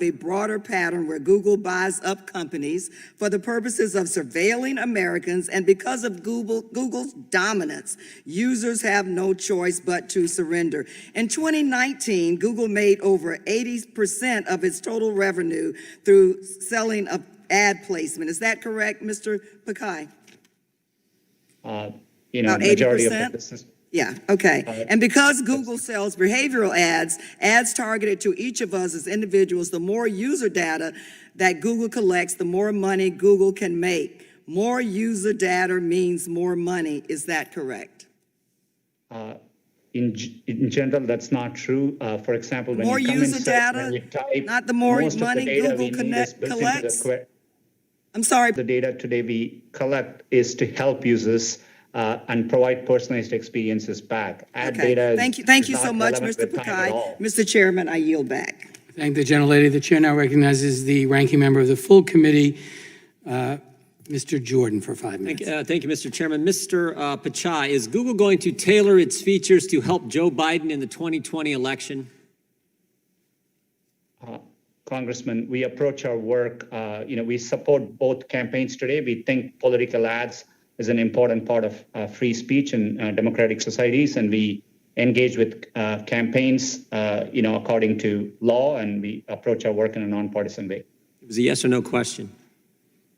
a broader pattern where Google buys up companies for the purposes of surveilling Americans, and because of Google's dominance, users have no choice but to surrender. In 2019, Google made over 80% of its total revenue through selling of ad placement. Is that correct, Mr. Pakai? About majority 80%? of the business. Yeah, okay. And because Google sells behavioral ads targeted to each of us as individuals, the more user data that Google collects, the more money Google can make. More user data means more money. Is that correct? In general, that's not true. For example, when more you come user in data, when you type, not the more most money of the data Google we need is built into collects? I'm sorry. The data today we collect is to help users and provide personalized experiences back. Ad data Thank you so much, Mr. Pakai. Mr. Chairman, I yield back. Thank the gentlelady. The chair now recognizes the ranking member of the full committee, Mr. Jordan, for 5 minutes. Thank you, Mr. Chairman. Mr. Pachai, is Google going to tailor its features to help Joe Biden in the 2020 election? Congressman, we approach our work, we support both campaigns today. We think political ads is an important part of free speech in democratic societies, and we engage with campaigns, according to law, and we approach our work in a nonpartisan way. It was a yes or no question.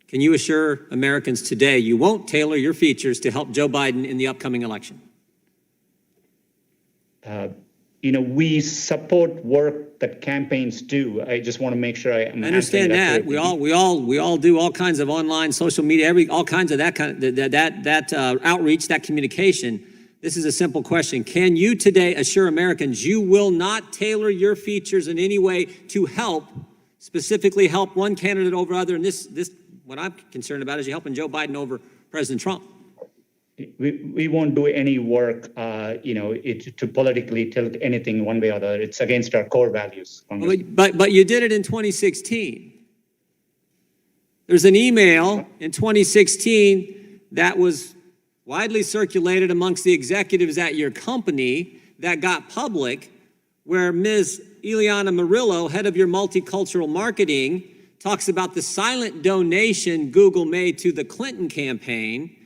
Can you assure Americans today you won't tailor your features to help Joe Biden in the upcoming election? We support work that campaigns do. I just want to make sure I understand that. We all do all kinds of online, social media, all kinds of that outreach, that communication. This is a simple question. Can you today assure Americans you will not tailor your features in any way to specifically help one candidate over other? And this what I'm concerned about is you helping Joe Biden over President Trump. We won't do any work, to politically tilt anything one way or the other. It's against our core values. But you did it in 2016. There's an email in 2016 that was widely circulated amongst the executives at your company that got public, where Ms. Ileana Murillo, head of your multicultural marketing, talks about the silent donation Google made to the Clinton campaign.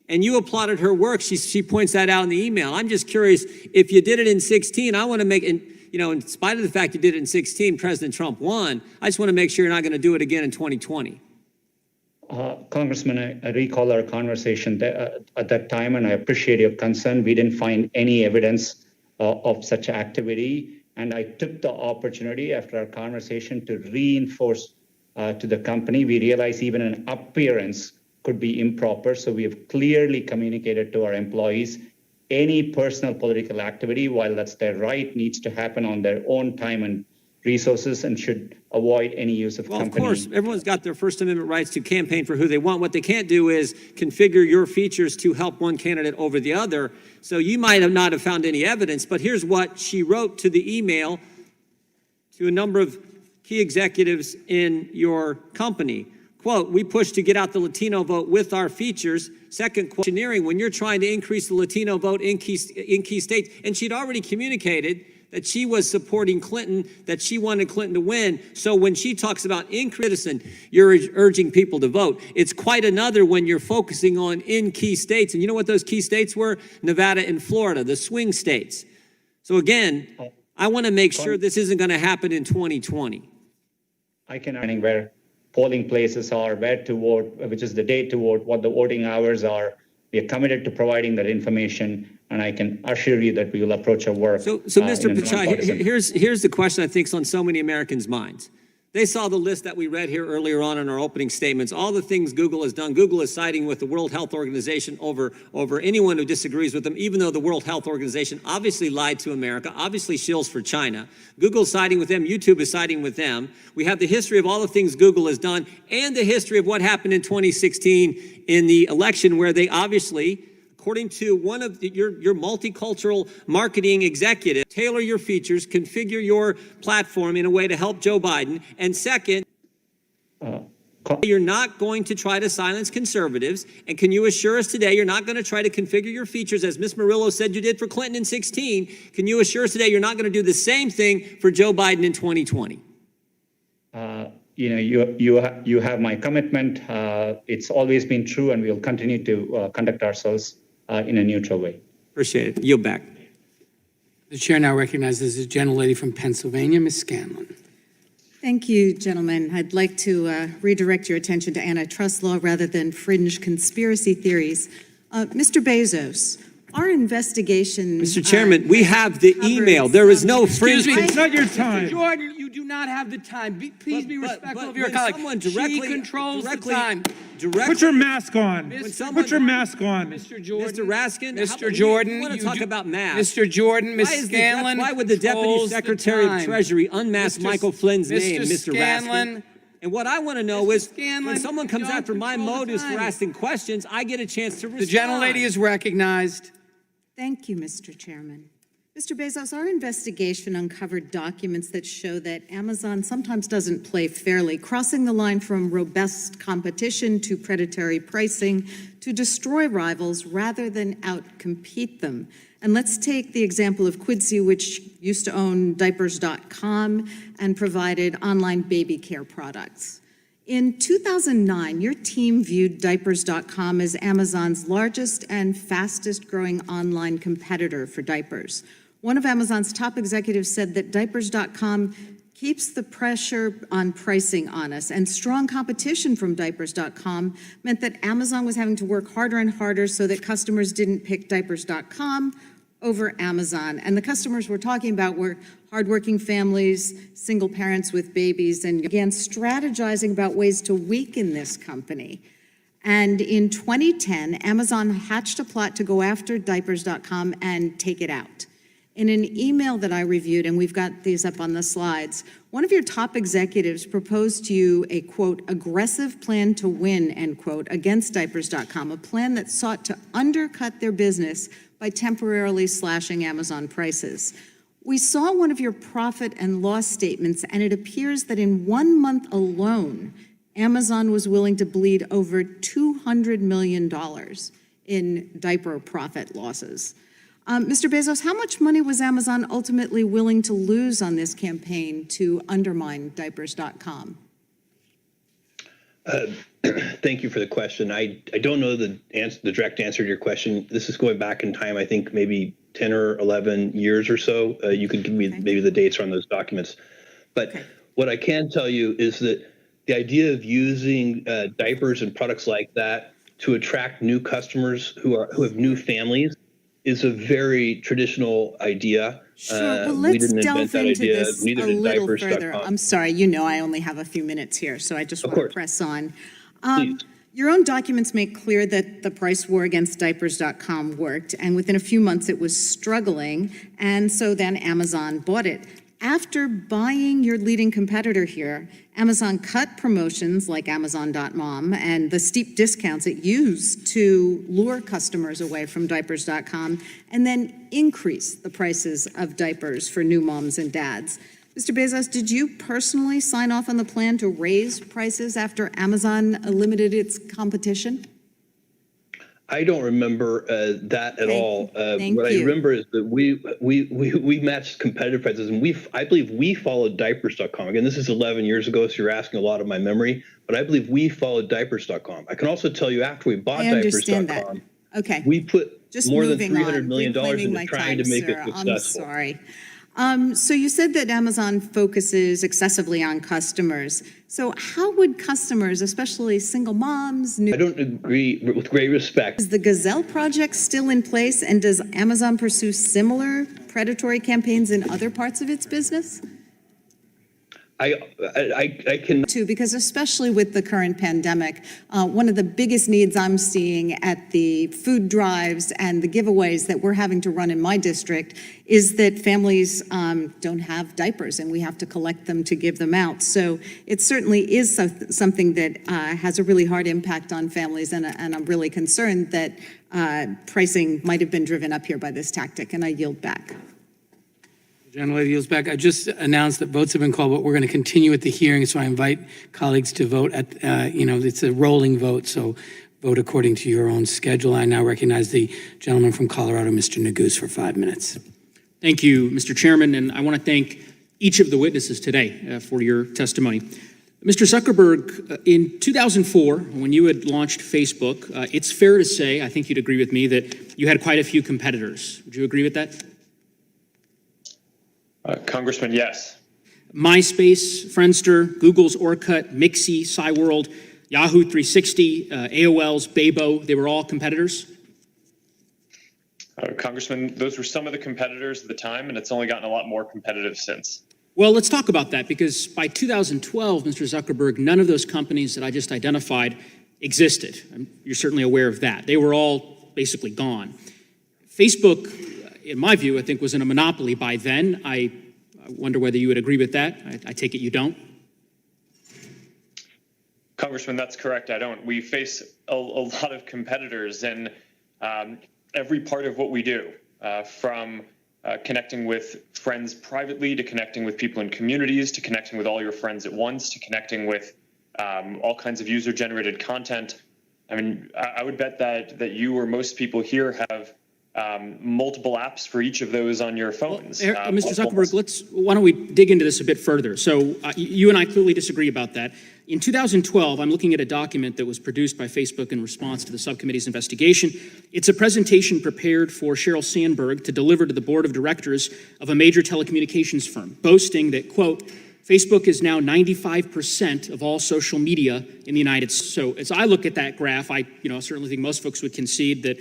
And you applauded her work. She points that out in the email. I'm just curious, if you did it in 16, I want to make, in spite of the fact you did it in 16, President Trump won, I just want to make sure you're not going to do it again in 2020. Congressman, I recall our conversation at that time, and I appreciate your concern. We didn't find any evidence of such activity. And I took the opportunity after our conversation to reinforce to the company. We realized even an appearance could be improper. So we have clearly communicated to our employees any personal political activity, while that's their right, needs to happen on their own time and resources and should avoid any use of company. Of course, everyone's got their First Amendment rights to campaign for who they want. What they can't do is configure your features to help one candidate over the other. So you might not have found any evidence, but here's what she wrote to the email to a number of key executives in your company. Quote, we push to get out the Latino vote with our features. Second, questioning when you're trying to increase the Latino vote in key states. And she'd already communicated that she was supporting Clinton, that she wanted Clinton to win. So when she talks about citizen, you're urging people to vote. It's quite another when you're focusing on in key states. And you know what those key states were? Nevada and Florida, the swing states. So again, I want to make sure this isn't going to happen in 2020. I can where polling places are, where to vote, which is the day to vote, what the voting hours are. We are committed to providing that information, and I can assure you that we will approach our work. So Mr. Pachai, here's the question I think is on so many Americans' minds. They saw the list that we read here earlier on in our opening statements, all the things Google has done. Google is siding with the World Health Organization over anyone who disagrees with them, even though the World Health Organization obviously lied to America, obviously shills for China. Google's siding with them. YouTube is siding with them. We have the history of all the things Google has done and the history of what happened in 2016 in the election, where they obviously, according to one of your multicultural marketing executive, tailor your features, configure your platform in a way to help Joe Biden. And second, you're not going to try to silence conservatives. And can you assure us today you're not going to try to configure your features, as Ms. Murillo said you did for Clinton in 16? Can you assure us today you're not going to do the same thing for Joe Biden in 2020? you have my commitment. It's always been true, and we'll continue to conduct ourselves in a neutral way. Appreciate it. Yield back. The chair now recognizes the gentlelady from Pennsylvania, Ms. Scanlon. Thank you, gentlemen. I'd like to redirect your attention to antitrust law rather than fringe conspiracy theories. Mr. Bezos, our investigation... Mr. Chairman, we have the email. There is no fringe... Excuse me, It's not your time. Jordan, you do not have the time. Please be respectful of your when colleague. someone She directly- controls directly- the time. Put your mask on. When Put your mask on. Mr. Jordan. Mr. Raskin, Mr. Jordan, you want to you talk do- about masks. Mr. Jordan, Ms. Why Scanlon. why would the Deputy controls the Secretary of time. Treasury unmask Mr. Michael Flynn's name, Mr. Scanlon, Raskin? And what I want to know Mr. is, Scanlon, when someone comes don't after my control the motives for time. asking questions, I get a chance to respond. The gentlelady is recognized. Thank you, Mr. Chairman. Mr. Bezos, our investigation uncovered documents that show that Amazon sometimes doesn't play fairly, crossing the line from robust competition to predatory pricing to destroy rivals rather than outcompete them. And let's take the example of Quidsi, which used to own diapers.com and provided online baby care products. In 2009, your team viewed diapers.com as Amazon's largest and fastest growing online competitor for diapers. One of Amazon's top executives said that diapers.com keeps the pressure on pricing on us, and strong competition from diapers.com meant that Amazon was having to work harder and harder so that customers didn't pick diapers.com over Amazon. And the customers we're talking about were hardworking families, single parents with babies, and began strategizing about ways to weaken this company. And in 2010, Amazon hatched a plot to go after diapers.com and take it out. In an email that I reviewed, and we've got these up on the slides, one of your top executives proposed to you a, quote, aggressive plan to win, end quote, against diapers.com, a plan that sought to undercut their business by temporarily slashing Amazon prices. We saw one of your profit and loss statements, and it appears that in 1 month alone, Amazon was willing to bleed over $200 million in diaper profit losses. Mr. Bezos, how much money was Amazon ultimately willing to lose on this campaign to undermine diapers.com? Thank you for the question. I don't know the direct answer to your question. This is going back in time, I think maybe 10 or 11 years or so. You could give me maybe the dates on those documents. But what I can tell you is that the idea of using diapers and products like that to attract new customers who have new families is a very traditional idea. Sure, well, we let's didn't invent delve that into idea. this Neither a did little diapers.com. further. I'm sorry, you know I only have a few minutes here, so I just want to press on. Please. Your own documents make clear that the price war against diapers.com worked, and within a few months it was struggling, and so then Amazon bought it. After buying your leading competitor here, Amazon cut promotions like Amazon.mom and the steep discounts it used to lure customers away from diapers.com, and then increased the prices of diapers for new moms and dads. Mr. Bezos, did you personally sign off on the plan to raise prices after Amazon limited its competition? I don't remember that at all. Thank what you. I remember is that we matched competitive prices, and I believe we followed diapers.com. Again, this is 11 years ago, so you're asking a lot of my memory, but I believe we followed diapers.com. I can also tell you after we bought I understand diapers.com, that. Okay. we put Just more than moving on, $300 million reclaiming into my trying time, to make sir. it successful. I'm sorry. So you said that Amazon focuses excessively on customers. So how would customers, especially single moms, I don't agree, with great respect. is the Gazelle Project still in place, and does Amazon pursue similar predatory campaigns in other parts of its business? I can. Too, because especially with the current pandemic, one of the biggest needs I'm seeing at the food drives and the giveaways that we're having to run in my district is that families don't have diapers, and we have to collect them to give them out. So it certainly is something that has a really hard impact on families, and I'm really concerned that pricing might have been driven up here by this tactic, and I yield back. Gentlelady yields back. I just announced that votes have been called, but we're going to continue with the hearing, so I invite colleagues to vote at, it's a rolling vote, so vote according to your own schedule. I now recognize the gentleman from Colorado, Mr. Neguse, for 5 minutes. Thank you, Mr. Chairman, and I want to thank each of the witnesses today for your testimony. Mr. Zuckerberg, in 2004, when you had launched Facebook, it's fair to say, I think you'd agree with me, that you had quite a few competitors. Would you agree with that? Congressman, yes. MySpace, Friendster, Google's Orkut, Mixi, Cyworld, Yahoo 360, AOL's Bebo, they were all competitors? Congressman, those were some of the competitors at the time, and it's only gotten a lot more competitive since. Well, let's talk about that, because by 2012, Mr. Zuckerberg, none of those companies that I just identified existed. You're certainly aware of that. They were all basically gone. Facebook, in my view, I think was in a monopoly by then. I wonder whether you would agree with that. I take it you don't. Congressman, that's correct. I don't. We face a lot of competitors in every part of what we do, from connecting with friends privately, to connecting with people in communities, to connecting with all your friends at once, to connecting with all kinds of user-generated content. I mean, I would bet that you or most people here have multiple apps for each of those on your phones. Well, Mr. Zuckerberg, why don't we dig into this a bit further? So you and I clearly disagree about that. In 2012, I'm looking at a document that was produced by Facebook in response to the subcommittee's investigation. It's a presentation prepared for Sheryl Sandberg to deliver to the board of directors of a major telecommunications firm, boasting that, quote, Facebook is now 95% of all social media in the United States. So as I look at that graph, I certainly think most folks would concede that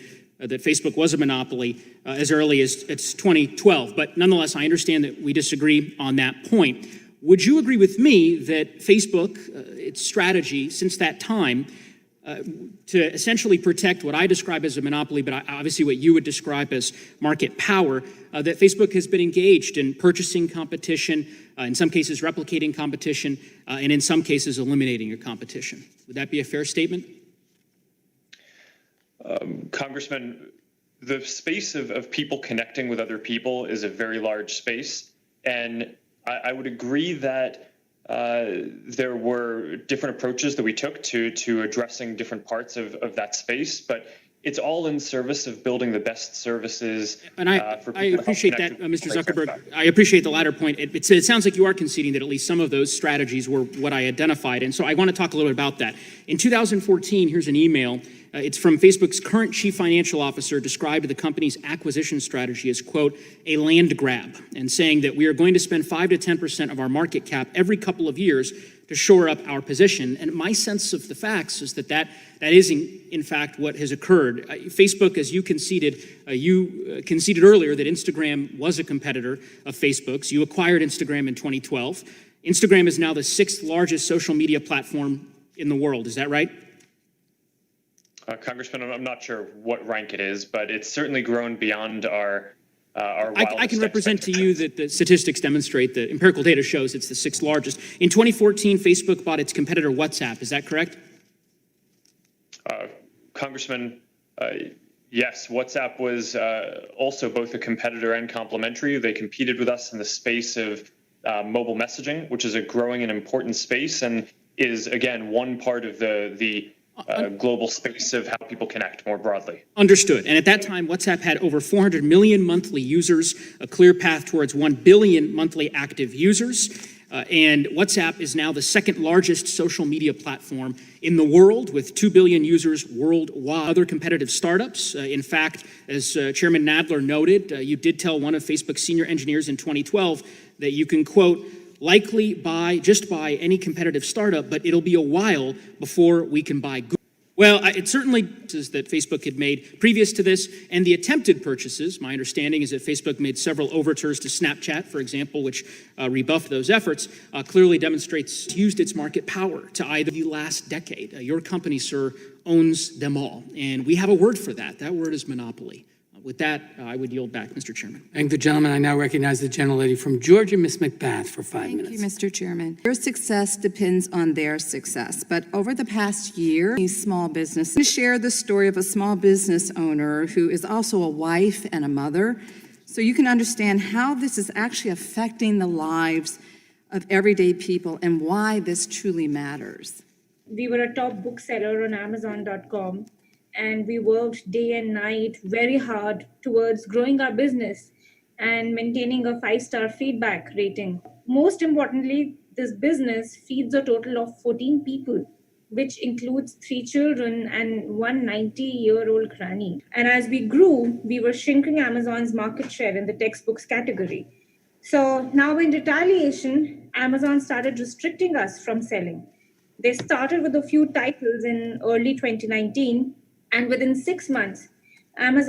Facebook was a monopoly as early as 2012. But nonetheless, I understand that we disagree on that point. Would you agree with me that Facebook, its strategy since that time, to essentially protect what I describe as a monopoly, but obviously what you would describe as market power, that Facebook has been engaged in purchasing competition, in some cases replicating competition, and in some cases eliminating your competition? Would that be a fair statement? Congressman, the space of people connecting with other people is a very large space, and I would agree that there were different approaches that we took to addressing different parts of that space, but it's all in service of building the best services. And I appreciate that, Mr. Zuckerberg. I appreciate the latter point. It sounds like you are conceding that at least some of those strategies were what I identified. And so I want to talk a little bit about that. In 2014, here's an email. It's from Facebook's current chief financial officer, described the company's acquisition strategy as, quote, a land grab, and saying that we are going to spend 5 to 10% of our market cap every couple of years to shore up our position. And my sense of the facts is that is in fact what has occurred. Facebook, as you conceded earlier that Instagram was a competitor of Facebook's. You acquired Instagram in 2012. Instagram is now the 6th largest social media platform in the world. Is that right? Congressman, I'm not sure what rank it is, but it's certainly grown beyond our I can represent to you that the statistics demonstrate that empirical data shows it's the 6th largest. In 2014, Facebook bought its competitor WhatsApp. Is that correct? Congressman, yes, WhatsApp was also both a competitor and complementary. They competed with us in the space of mobile messaging, which is a growing and important space, and is, again, one part of the global space of how people connect more broadly. Understood. And at that time, WhatsApp had over 400 million monthly users, a clear path towards 1 billion monthly active users. And WhatsApp is now the 2nd largest social media platform in the world, with 2 billion users worldwide. Other competitive startups. In fact, as Chairman Nadler noted, you did tell one of Facebook's senior engineers in 2012 that you can, quote, likely just buy any competitive startup, but it'll be a while before we can buy Google. Well, it certainly is that Facebook had made previous to this, and the attempted purchases, my understanding is that Facebook made several overtures to Snapchat, for example, which rebuffed those efforts, clearly demonstrates it's used its market power to either the last decade. Your company, sir, owns them all, and we have a word for that. That word is monopoly. With that, I would yield back, Mr. Chairman. Thank the gentleman. I now recognize the gentlelady from Georgia, Ms. McBath, for 5 minutes. Thank you, Mr. Chairman. Your success depends on their success. But over the past year, these small businesses share the story of a small business owner who is also a wife and a mother, so you can understand how this is actually affecting the lives of everyday people and why this truly matters. We were a top bookseller on Amazon.com. And we worked day and night very hard towards growing our business and maintaining a 5-star feedback rating. most importantly, this business feeds a total of 14 people, which includes 3 children and one 90-year-old granny. And as we grew, we were shrinking Amazon's market share in the textbooks category. So now in retaliation, Amazon started restricting us from selling. They started with a few titles in early 2019, and within 6 months, Amazon